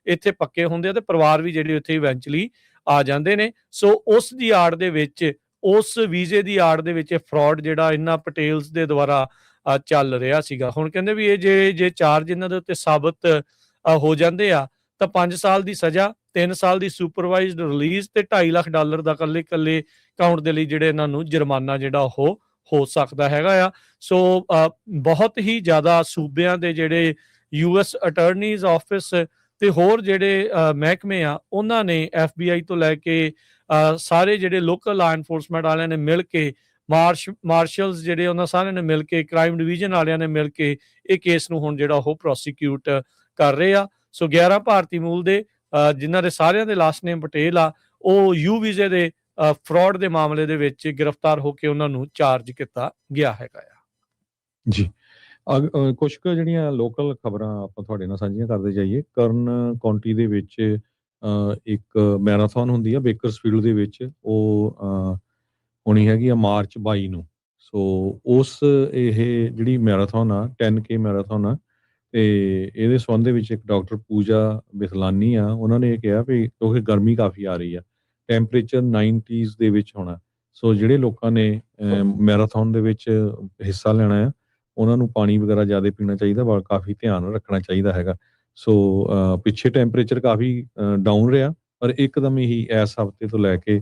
[SPEAKER 2] ਇੱਥੇ ਪੱਕੇ ਹੁੰਦੇ ਆ ਤੇ ਪਰਿਵਾਰ ਵੀ ਜਿਹੜੇ ਉੱਥੇ ਇਵੈਂਚੁਅਲੀ ਆ ਜਾਂਦੇ ਨੇ। ਸੋ ਉਸ ਦੀ ਆੜ ਦੇ ਵਿੱਚ, ਉਸ ਵੀਜ਼ੇ ਦੀ ਆੜ ਦੇ ਵਿੱਚ ਫਰਾਡ ਜਿਹੜਾ ਇਹਨਾਂ ਪਟੇਲਸ ਦੇ ਦੁਆਰਾ ਚੱਲ ਰਿਹਾ ਸੀਗਾ। ਹੁਣ ਕਹਿੰਦੇ ਵੀ ਇਹ ਜੇ ਚਾਰਜ ਇਹਨਾਂ ਦੇ ਉੱਤੇ ਸਾਬਤ ਹੋ ਜਾਂਦੇ ਆ ਤਾਂ 5 ਸਾਲ ਦੀ ਸਜ਼ਾ, 3 ਸਾਲ ਦੀ ਸੁਪਰਵਾਈਜ਼ਡ ਰਿਲੀਜ਼ ਤੇ $2.5 ਲੱਖ ਦਾ ਇਕੱਲੇ ਕਾਊਂਟ ਦੇ ਲਈ ਜਿਹੜੇ ਇਹਨਾਂ ਨੂੰ ਜੁਰਮਾਨਾ ਜਿਹੜਾ ਉਹ ਹੋ ਸਕਦਾ ਹੈਗਾ ਆ। ਸੋ ਬਹੁਤ ਹੀ ਜ਼ਿਆਦਾ ਸੂਬਿਆਂ ਦੇ ਜਿਹੜੇ ਯੂਐਸ ਅਟਾਰਨੀਜ਼ ਆਫਿਸ ਤੇ ਹੋਰ ਜਿਹੜੇ ਮਹਿਕਮੇ ਆ, ਉਹਨਾਂ ਨੇ FBI ਤੋਂ ਲੈ ਕੇ ਸਾਰੇ ਜਿਹੜੇ ਲੋਕਲ ਲਾ ਐਨਫੋਰਸਮੈਂਟ ਵਾਲਿਆਂ ਨੇ ਮਿਲ ਕੇ, ਮਾਰਸ਼ਲਸ ਜਿਹੜੇ ਉਹਨਾਂ ਸਾਰਿਆਂ ਨੇ ਮਿਲ ਕੇ, ਕ੍ਰਾਈਮ ਡਿਵੀਜ਼ਨ ਵਾਲਿਆਂ ਨੇ ਮਿਲ ਕੇ ਇਹ ਕੇਸ ਨੂੰ ਹੁਣ ਜਿਹੜਾ ਉਹ ਪ੍ਰੋਸੀਕਿਊਟ ਕਰ ਰਹੇ ਆ। ਸੋ 11 ਭਾਰਤੀ ਮੂਲ ਦੇ ਜਿਨ੍ਹਾਂ ਦੇ ਸਾਰਿਆਂ ਦੇ ਲਾਸਟ ਨੇਮ ਪਟੇਲ ਆ, ਉਹ ਯੂ ਵੀਜ਼ੇ ਦੇ ਫਰਾਡ ਦੇ ਮਾਮਲੇ ਦੇ ਵਿੱਚ ਗ੍ਰਿਫਤਾਰ ਹੋ ਕੇ ਉਹਨਾਂ ਨੂੰ ਚਾਰਜ ਕੀਤਾ ਗਿਆ ਹੈਗਾ ਆ।
[SPEAKER 1] ਜੀ, ਕੁਛ ਕੁ ਜਿਹੜੀਆਂ ਲੋਕਲ ਖਬਰਾਂ ਆਪਾਂ ਤੁਹਾਡੇ ਨਾਲ ਸਾਂਝੀਆਂ ਕਰਦੇ ਜਾਈਏ। ਕਰਨ ਕਾਉਂਟੀ ਦੇ ਵਿੱਚ ਇੱਕ ਮੈਰਾਥਨ ਹੁੰਦੀ ਆ ਬੇਕਰਸਫੀਲਡ ਦੇ ਵਿੱਚ, ਉਹ ਹੋਣੀ ਹੈਗੀ ਆ ਮਾਰਚ 22 ਨੂੰ। ਸੋ ਉਸ ਇਹ ਜਿਹੜੀ ਮੈਰਾਥਨ ਆ 10K ਮੈਰਾਥਨ ਆ, ਤੇ ਇਹਦੇ ਸੰਬੰਧ ਦੇ ਵਿੱਚ ਇੱਕ ਡਾਕਟਰ ਪੂਜਾ ਬਿਸਲਾਨੀ ਆ, ਉਹਨਾਂ ਨੇ ਇਹ ਕਿਹਾ ਵੀ ਕਿਉਂਕਿ ਗਰਮੀ ਕਾਫੀ ਆ ਰਹੀ ਆ, ਟੈਂਪਰੇਚਰ 90s ਦੇ ਵਿੱਚ ਹੋਣਾ। ਸੋ ਜਿਹੜੇ ਲੋਕਾਂ ਨੇ ਮੈਰਾਥਨ ਦੇ ਵਿੱਚ ਹਿੱਸਾ ਲੈਣਾ ਆ, ਉਹਨਾਂ ਨੂੰ ਪਾਣੀ ਵਗੈਰਾ ਜ਼ਿਆਦਾ ਪੀਣਾ ਚਾਹੀਦਾ ਵਾ, ਕਾਫੀ ਧਿਆਨ ਰੱਖਣਾ ਚਾਹੀਦਾ ਹੈਗਾ। ਸੋ ਪਿੱਛੇ ਟੈਂਪਰੇਚਰ ਕਾਫੀ ਡਾਊਨ ਰਿਹਾ, ਪਰ ਇੱਕਦਮ ਹੀ ਇਸ ਹਫ਼ਤੇ ਤੋਂ ਲੈ ਕੇ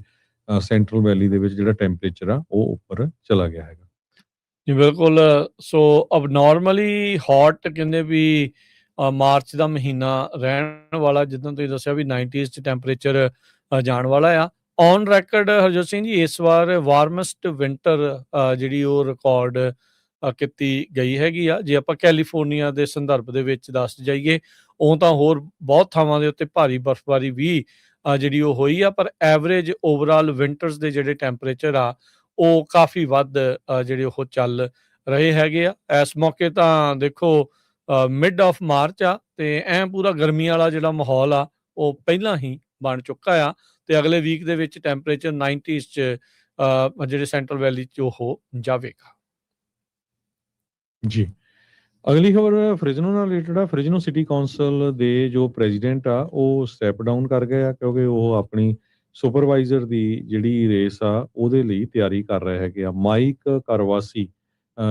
[SPEAKER 1] ਸੈਂਟਰਲ ਵੈਲੀ ਦੇ ਵਿੱਚ ਜਿਹੜਾ ਟੈਂਪਰੇਚਰ ਆ ਉਹ ਉੱਪਰ ਚਲਾ ਗਿਆ ਹੈਗਾ।
[SPEAKER 2] ਜੀ ਬਿਲਕੁਲ। ਸੋ ਅਬਨੋਰਮਲੀ ਹੌਟ ਕਹਿੰਦੇ ਵੀ ਮਾਰਚ ਦਾ ਮਹੀਨਾ ਰਹਿਣ ਵਾਲਾ, ਜਿੱਦਾਂ ਤੁਸੀਂ ਦੱਸਿਆ ਵੀ 90s 'ਚ ਟੈਂਪਰੇਚਰ ਜਾਣ ਵਾਲਾ ਆ। ਔਨ ਰੈਕਰਡ ਹਰਜੋਤ ਸਿੰਘ ਜੀ ਇਸ ਵਾਰ ਵਾਰਮੈਸਟ ਵਿੰਟਰ ਜਿਹੜੀ ਉਹ ਰਿਕਾਰਡ ਕੀਤੀ ਗਈ ਹੈਗੀ ਆ। ਜੇ ਆਪਾਂ ਕੈਲੀਫੋਰਨੀਆ ਦੇ ਸੰਦਰਭ ਦੇ ਵਿੱਚ ਦੱਸ ਜਾਈਏ, ਉਹ ਤਾਂ ਹੋਰ ਬਹੁਤ ਥਾਵਾਂ ਦੇ ਉੱਤੇ ਭਾਰੀ ਬਰਫ਼ਬਾਰੀ ਵੀ ਜਿਹੜੀ ਉਹ ਹੋਈ ਆ, ਪਰ ਐਵਰੇਜ ਓਵਰਆਲ ਵਿੰਟਰਸ ਦੇ ਜਿਹੜੇ ਟੈਂਪਰੇਚਰ ਆ ਉਹ ਕਾਫੀ ਵੱਧ ਜਿਹੜੇ ਉਹ ਚੱਲ ਰਹੇ ਹੈਗੇ ਆ। ਇਸ ਮੌਕੇ ਤਾਂ ਦੇਖੋ ਮਿਡ ਆਫ ਮਾਰਚ ਆ ਤੇ ਐਂ ਪੂਰਾ ਗਰਮੀ ਵਾਲਾ ਜਿਹੜਾ ਮਾਹੌਲ ਆ ਉਹ ਪਹਿਲਾਂ ਹੀ ਬਣ ਚੁੱਕਾ ਆ ਤੇ ਅਗਲੇ ਵੀਕ ਦੇ ਵਿੱਚ ਟੈਂਪਰੇਚਰ 90s 'ਚ ਜਿਹੜੇ ਸੈਂਟਰਲ ਵੈਲੀ 'ਚ ਉਹ ਜਾਵੇਗਾ।
[SPEAKER 1] ਜੀ, ਅਗਲੀ ਖਬਰ ਫ੍ਰਿਜਨੋ ਨਾਲ ਰਿਲੇਟਡ ਆ। ਫ੍ਰਿਜਨੋ ਸਿਟੀ ਕੌਂਸਲ ਦੇ ਜੋ ਪ੍ਰੈਜ਼ੀਡੈਂਟ ਆ, ਉਹ ਸਟੈਪ ਡਾਊਨ ਕਰ ਗਏ ਆ, ਕਿਉਂਕਿ ਉਹ ਆਪਣੀ ਸੁਪਰਵਾਈਜ਼ਰ ਦੀ ਜਿਹੜੀ ਰੇਸ ਆ, ਉਹਦੇ ਲਈ ਤਿਆਰੀ ਕਰ ਰਹੇ ਹੈਗੇ ਆ। ਮਾਈਕ ਕਰਵਾਸੀ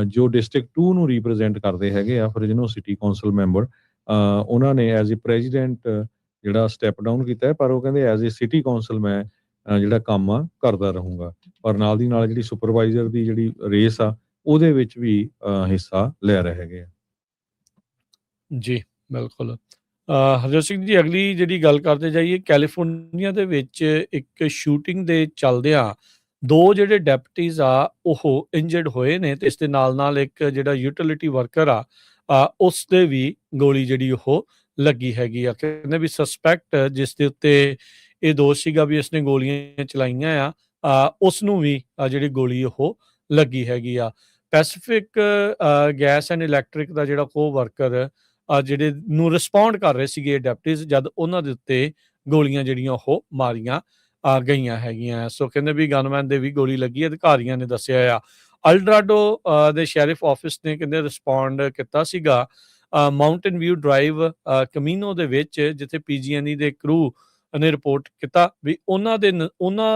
[SPEAKER 1] ਜੋ ਡਿਸਟ੍ਰਿਕਟ 2 ਨੂੰ ਰਿਪ੍ਰੈਜ਼ੈਂਟ ਕਰਦੇ ਹੈਗੇ ਆ, ਫ੍ਰਿਜਨੋ ਸਿਟੀ ਕੌਂਸਲ ਮੈਂਬਰ, ਉਹਨਾਂ ਨੇ ਐਜ਼ ਏ ਪ੍ਰੈਜ਼ੀਡੈਂਟ ਜਿਹੜਾ ਸਟੈਪ ਡਾਊਨ ਕੀਤਾ ਹੈ, ਪਰ ਉਹ ਕਹਿੰਦੇ ਐਜ਼ ਏ ਸਿਟੀ ਕੌਂਸਲ ਮੈਂ ਜਿਹੜਾ ਕੰਮ ਆ ਕਰਦਾ ਰਹੂੰਗਾ। ਪਰ ਨਾਲ ਦੀ ਨਾਲ ਜਿਹੜੀ ਸੁਪਰਵਾਈਜ਼ਰ ਦੀ ਜਿਹੜੀ ਰੇਸ ਆ, ਉਹਦੇ ਵਿੱਚ ਵੀ ਹਿੱਸਾ ਲੈ ਰਹੇ ਹੈਗੇ ਆ।
[SPEAKER 2] ਜੀ, ਬਿਲਕੁਲ। ਹਰਜੋਤ ਸਿੰਘ ਜੀ, ਅਗਲੀ ਜਿਹੜੀ ਗੱਲ ਕਰਦੇ ਜਾਈਏ, ਕੈਲੀਫੋਰਨੀਆ ਦੇ ਵਿੱਚ ਇੱਕ ਸ਼ੂਟਿੰਗ ਦੇ ਚੱਲਦਿਆਂ 2 ਜਿਹੜੇ ਡੈਪੂਟੀਜ਼ ਆ, ਉਹ ਇੰਜਰਡ ਹੋਏ ਨੇ ਤੇ ਇਸ ਦੇ ਨਾਲ-ਨਾਲ ਇੱਕ ਜਿਹੜਾ ਯੂਟਿਲਿਟੀ ਵਰਕਰ ਆ, ਉਸ ਦੇ ਵੀ ਗੋਲੀ ਜਿਹੜੀ ਉਹ ਲੱਗੀ ਹੈਗੀ ਆ। ਕਹਿੰਦੇ ਵੀ ਸਸਪੈਕਟ ਜਿਸ ਦੇ ਉੱਤੇ ਇਹ ਦੋਸ਼ ਸੀਗਾ ਵੀ ਇਸਨੇ ਗੋਲੀਆਂ ਚਲਾਈਆਂ ਆ, ਉਸ ਨੂੰ ਵੀ ਜਿਹੜੀ ਗੋਲੀ ਉਹ ਲੱਗੀ ਹੈਗੀ ਆ। ਪੈਸੀਫਿਕ ਗੈਸ ਐਂਡ ਇਲੈਕਟ੍ਰਿਕ ਦਾ ਜਿਹੜਾ ਕੋ-ਵਰਕਰ ਜਿਹੜੇ ਨੂੰ ਰਿਸਪੌਂਡ ਕਰ ਰਹੇ ਸੀਗੇ ਡੈਪਟੀਜ਼, ਜਦ ਉਹਨਾਂ ਦੇ ਉੱਤੇ ਗੋਲੀਆਂ ਜਿਹੜੀਆਂ ਉਹ ਮਾਰੀਆਂ ਗਈਆਂ ਹੈਗੀਆਂ। ਸੋ ਕਹਿੰਦੇ ਵੀ ਗਨਮੈਨ ਦੇ ਵੀ ਗੋਲੀ ਲੱਗੀ, ਅਧਿਕਾਰੀਆਂ ਨੇ ਦੱਸਿਆ ਆ। ਅਲਡਰਾਡੋ ਦੇ ਸ਼ੈਰਿਫ ਆਫਿਸ ਨੇ ਕਹਿੰਦੇ ਰਿਸਪੌਂਡ ਕੀਤਾ ਸੀਗਾ ਮਾਊਂਟੇਨ ਵਿਊ ਡਰਾਈਵ ਕਮੀਨੋ ਦੇ ਵਿੱਚ, ਜਿੱਥੇ ਪੀਜੀਐਨਈ ਦੇ ਕਰੂ ਨੇ ਰਿਪੋਰਟ ਕੀਤਾ ਵੀ ਉਹਨਾਂ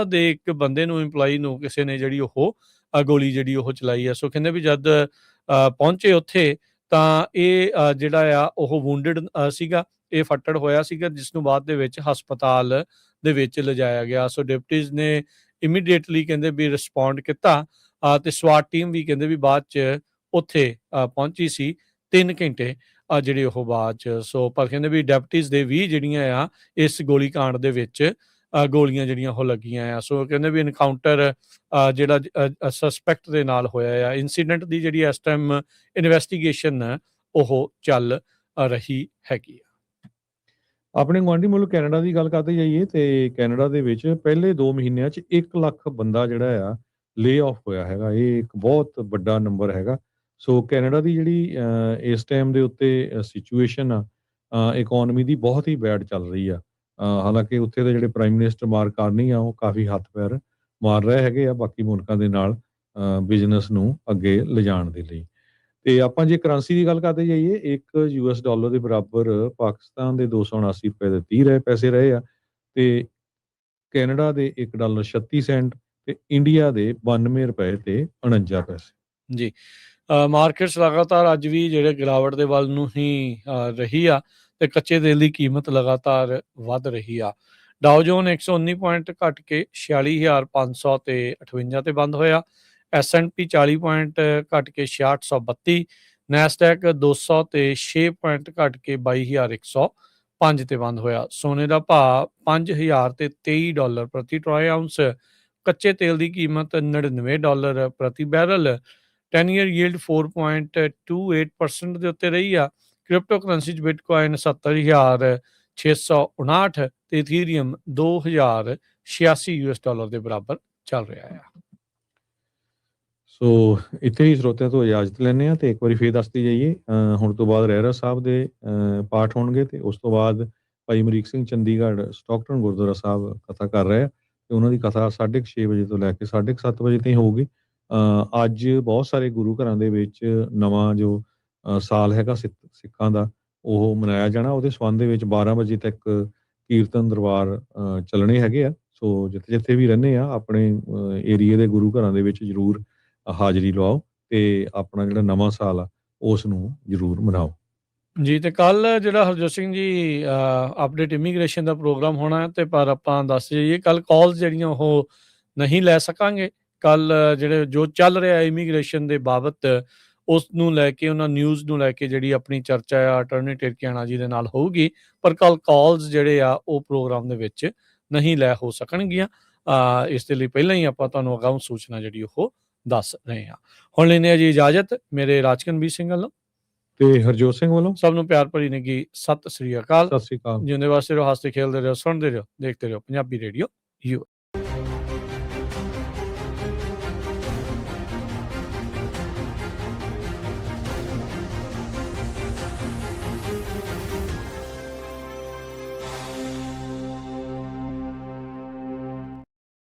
[SPEAKER 2] ਦੇ ਇੱਕ ਬੰਦੇ ਨੂੰ, ਇੰਪਲਾਈ ਨੂੰ ਕਿਸੇ ਨੇ ਜਿਹੜੀ ਉਹ ਗੋਲੀ ਜਿਹੜੀ ਉਹ ਚਲਾਈ ਆ। ਸੋ ਕਹਿੰਦੇ ਵੀ ਜਦ ਪਹੁੰਚੇ ਉੱਥੇ ਤਾਂ ਇਹ ਜਿਹੜਾ ਆ ਉਹ ਵੂੰਡਡ ਸੀਗਾ, ਇਹ ਫੱਟੜ ਹੋਇਆ ਸੀਗਾ, ਜਿਸ ਨੂੰ ਬਾਅਦ ਦੇ ਵਿੱਚ ਹਸਪਤਾਲ ਦੇ ਵਿੱਚ ਲਿਜਾਇਆ ਗਿਆ। ਸੋ ਡਿਪਟੀਜ਼ ਨੇ ਇਮੀਡੀਏਟਲੀ ਕਹਿੰਦੇ ਵੀ ਰਿਸਪੌਂਡ ਕੀਤਾ ਤੇ ਸਵਾਟ ਟੀਮ ਵੀ ਕਹਿੰਦੇ ਵੀ ਬਾਅਦ 'ਚ ਉੱਥੇ ਪਹੁੰਚੀ ਸੀ 3 ਘੰਟੇ ਜਿਹੜੇ ਉਹ ਬਾਅਦ 'ਚ। ਸੋ ਪਰ ਕਹਿੰਦੇ ਵੀ ਡੈਪਟੀਜ਼ ਦੇ ਵੀ ਜਿਹੜੀਆਂ ਆ ਇਸ ਗੋਲੀ ਕਾਂਡ ਦੇ ਵਿੱਚ ਗੋਲੀਆਂ ਜਿਹੜੀਆਂ ਉਹ ਲੱਗੀਆਂ ਆ। ਸੋ ਕਹਿੰਦੇ ਵੀ ਐਨਕਾਊਂਟਰ ਜਿਹੜਾ ਸਸਪੈਕਟ ਦੇ ਨਾਲ ਹੋਇਆ ਆ। ਇੰਸੀਡੈਂਟ ਦੀ ਜਿਹੜੀ ਇਸ ਟਾਈਮ ਇਨਵੈਸਟੀਗੇਸ਼ਨ ਉਹ ਚੱਲ ਰਹੀ ਹੈਗੀ ਆ।
[SPEAKER 1] ਆਪਣੇ ਗੁਆਂਢੀ ਮੁਲਕ ਕੈਨੇਡਾ ਦੀ ਗੱਲ ਕਰਦੇ ਜਾਈਏ, ਤੇ ਕੈਨੇਡਾ ਦੇ ਵਿੱਚ ਪਹਿਲੇ 2 ਮਹੀਨਿਆਂ 'ਚ 1 ਲੱਖ ਬੰਦਾ ਜਿਹੜਾ ਆ ਲੇ ਆਫ ਹੋਇਆ ਹੈਗਾ। ਇਹ ਇੱਕ ਬਹੁਤ ਵੱਡਾ ਨੰਬਰ ਹੈਗਾ। ਸੋ ਕੈਨੇਡਾ ਦੀ ਜਿਹੜੀ ਇਸ ਟਾਈਮ ਦੇ ਉੱਤੇ ਸਿਚੁਏਸ਼ਨ ਆ, ਇਕੋਨਮੀ ਦੀ ਬਹੁਤ ਹੀ ਬੈਡ ਚੱਲ ਰਹੀ ਆ। ਹਾਲਾਂਕਿ ਉੱਥੇ ਦੇ ਜਿਹੜੇ ਪ੍ਰਾਈਮ ਮਿਨਿਸਟਰ ਮਾਰਕ ਕਾਰਨੀ ਆ, ਉਹ ਕਾਫੀ ਹੱਥ ਪੈਰ ਮਾਰ ਰਹੇ ਹੈਗੇ ਆ ਬਾਕੀ ਮੁਲਕਾਂ ਦੇ ਨਾਲ ਬਿਜ਼ਨਸ ਨੂੰ ਅੱਗੇ ਲਿਜਾਣ ਦੇ ਲਈ। ਤੇ ਆਪਾਂ ਜੇ ਕਰੰਸੀ ਦੀ ਗੱਲ ਕਰਦੇ ਜਾਈਏ, 1 ਯੂਐਸ ਡਾਲਰ ਦੇ ਬਰਾਬਰ ਪਾਕਿਸਤਾਨ ਦੇ 279 ਰੁਪਏ ਦੇ 30 ਪੈਸੇ ਰਹੇ ਆ, ਤੇ ਕੈਨੇਡਾ ਦੇ 1 ਡਾਲਰ 36 ਸੈਂਟ, ਤੇ ਇੰਡੀਆ ਦੇ 92 ਰੁਪਏ ਤੇ 49 ਪੈਸੇ।
[SPEAKER 2] ਜੀ, ਮਾਰਕੀਟਸ ਲਗਾਤਾਰ ਅੱਜ ਵੀ ਜਿਹੜੇ ਗਿਰਾਵਟ ਦੇ ਵੱਲ ਨੂੰ ਹੀ ਰਹੀ ਆ ਤੇ ਕੱਚੇ ਤੇਲ ਦੀ ਕੀਮਤ ਲਗਾਤਾਰ ਵੱਧ ਰਹੀ ਆ। ਡਾਓ ਜੋਨ 119 ਪੁਆਇੰਟ ਘਟ ਕੇ 46,500 ਤੇ 58 ਤੇ ਬੰਦ ਹੋਇਆ। S&P 40 ਪੁਆਇੰਟ ਘਟ ਕੇ 6632, ਨੈਸਡੈਕ 200 ਤੇ 6 ਪੁਆਇੰਟ ਘਟ ਕੇ 22,105 ਤੇ ਬੰਦ ਹੋਇਆ। ਸੋਨੇ ਦਾ ਭਾਅ 5,000 ਤੇ 23 ਡਾਲਰ ਪ੍ਰਤੀ ਟਰੋਏ ਆਉਂਸ। ਕੱਚੇ ਤੇਲ ਦੀ ਕੀਮਤ 99 ਡਾਲਰ ਪ੍ਰਤੀ ਬੈਰਲ। 10 ਈਅਰ ਯੀਲਡ 4.28% ਦੇ ਉੱਤੇ ਰਹੀ ਆ। ਕ੍ਰਿਪਟੋ ਕਰੰਸੀ 'ਚ ਬਿਟਕੋਇਨ 70,659 ਤੇ ਇਥੀਰੀਅਮ 2,086 US ਡਾਲਰ ਦੇ ਬਰਾਬਰ ਚੱਲ ਰਿਹਾ ਆ।
[SPEAKER 1] ਸੋ ਇੱਥੇ ਹੀ ਸਰੋਤਿਆਂ ਤੋਂ ਇਜਾਜ਼ਤ ਲੈਂਦੇ ਹਾਂ, ਤੇ ਇੱਕ ਵਾਰੀ ਫੇਰ ਦੱਸਦੀ ਜਾਈਏ, ਹੁਣ ਤੋਂ ਬਾਅਦ ਰਹਿਰਾ ਸਾਹਿਬ ਦੇ ਪਾਠ ਹੋਣਗੇ, ਤੇ ਉਸ ਤੋਂ ਬਾਅਦ ਭਾਈ ਅਮਰੀਕ ਸਿੰਘ ਚੰਡੀਗੜ੍ਹ ਸਟਾਕਟਨ ਗੁਰਦੁਆਰਾ ਸਾਹਿਬ ਕਥਾ ਕਰ ਰਹੇ ਆ, ਤੇ ਉਹਨਾਂ ਦੀ ਕਥਾ 6:30 ਵਜੇ ਤੋਂ ਲੈ ਕੇ 7:30 ਵਜੇ ਤਾਈਂ ਹੋਊਗੀ। ਅੱਜ ਬਹੁਤ ਸਾਰੇ ਗੁਰੂ ਘਰਾਂ ਦੇ ਵਿੱਚ ਨਵਾਂ ਜੋ ਸਾਲ ਹੈਗਾ ਸਿੱਖਾਂ ਦਾ, ਉਹ ਮਨਾਇਆ ਜਾਣਾ। ਉਹਦੇ ਸੰਬੰਧ ਦੇ ਵਿੱਚ 12 ਵਜੇ ਤੱਕ ਕੀਰਤਨ ਦਰਬਾਰ ਚੱਲਣੇ ਹੈਗੇ ਆ। ਸੋ ਜਿੱਥੇ ਵੀ ਰਹਿੰਦੇ ਆ, ਆਪਣੇ ਏਰੀਏ ਦੇ ਗੁਰੂ ਘਰਾਂ ਦੇ ਵਿੱਚ ਜ਼ਰੂਰ ਹਾਜ਼ਰੀ ਲਵਾਓ, ਤੇ ਆਪਣਾ ਜਿਹੜਾ ਨਵਾਂ ਸਾਲ ਆ ਉਸ ਨੂੰ ਜ਼ਰੂਰ ਮਨਾਓ।
[SPEAKER 2] ਜੀ, ਤੇ ਕੱਲ ਜਿਹੜਾ ਹਰਜੋਤ ਸਿੰਘ ਜੀ ਅਪਡੇਟ ਇਮੀਗ੍ਰੇਸ਼ਨ ਦਾ ਪ੍ਰੋਗਰਾਮ ਹੋਣਾ ਹੈ, ਤੇ ਪਰ ਆਪਾਂ ਦੱਸ ਜਾਈਏ ਕੱਲ ਕਾਲਸ ਜਿਹੜੀਆਂ ਉਹ ਨਹੀਂ ਲੈ ਸਕਾਂਗੇ। ਕੱਲ ਜਿਹੜੇ ਜੋ ਚੱਲ ਰਿਹਾ ਇਮੀਗ੍ਰੇਸ਼ਨ ਦੇ ਬਾਬਤ, ਉਸ ਨੂੰ ਲੈ ਕੇ, ਉਹਨਾਂ ਨਿਊਜ਼ ਨੂੰ ਲੈ ਕੇ ਜਿਹੜੀ ਆਪਣੀ ਚਰਚਾ ਆ ਅਟਾਰਨੀ ਟਿਰਕਿਆਣਾ ਜੀ ਦੇ ਨਾਲ ਹੋਊਗੀ। ਪਰ ਕੱਲ ਕਾਲਸ ਜਿਹੜੇ ਆ ਉਹ ਪ੍ਰੋਗਰਾਮ ਦੇ ਵਿੱਚ ਨਹੀਂ ਲੈ ਹੋ ਸਕਣਗੀਆਂ। ਇਸ ਦੇ ਲਈ ਪਹਿਲਾਂ ਹੀ ਆਪਾਂ ਤੁਹਾਨੂੰ ਅਗਾਊਂ ਸੂਚਨਾ ਜਿਹੜੀ ਉਹ ਦੱਸ ਰਹੇ ਹਾਂ। ਹੁਣ ਲੈਂਦੇ ਹਾਂ ਜੀ ਇਜਾਜ਼ਤ, ਮੇਰੇ ਰਾਜਕਨਵੀਰ ਸਿੰਘ ਵੱਲੋਂ
[SPEAKER 1] ਤੇ ਹਰਜੋਤ ਸਿੰਘ ਵੱਲੋਂ
[SPEAKER 2] ਸਭ ਨੂੰ ਪਿਆਰ ਭਰੀ ਨਿੱਘੀ ਸਤਿ ਸ੍ਰੀ ਅਕਾਲ।
[SPEAKER 1] ਸਤਿ ਸ੍ਰੀ ਅਕਾਲ।
[SPEAKER 2] ਜਿਉਂਦੇ ਵਾਸਤੇ ਰਹੋ, ਹੱਸਦੇ ਖੇਲਦੇ ਰਹੋ, ਸੁਣਦੇ ਰਹੋ, ਦੇਖਦੇ ਰਹੋ ਪੰਜਾਬੀ ਰੇਡੀਓ ਯੂ।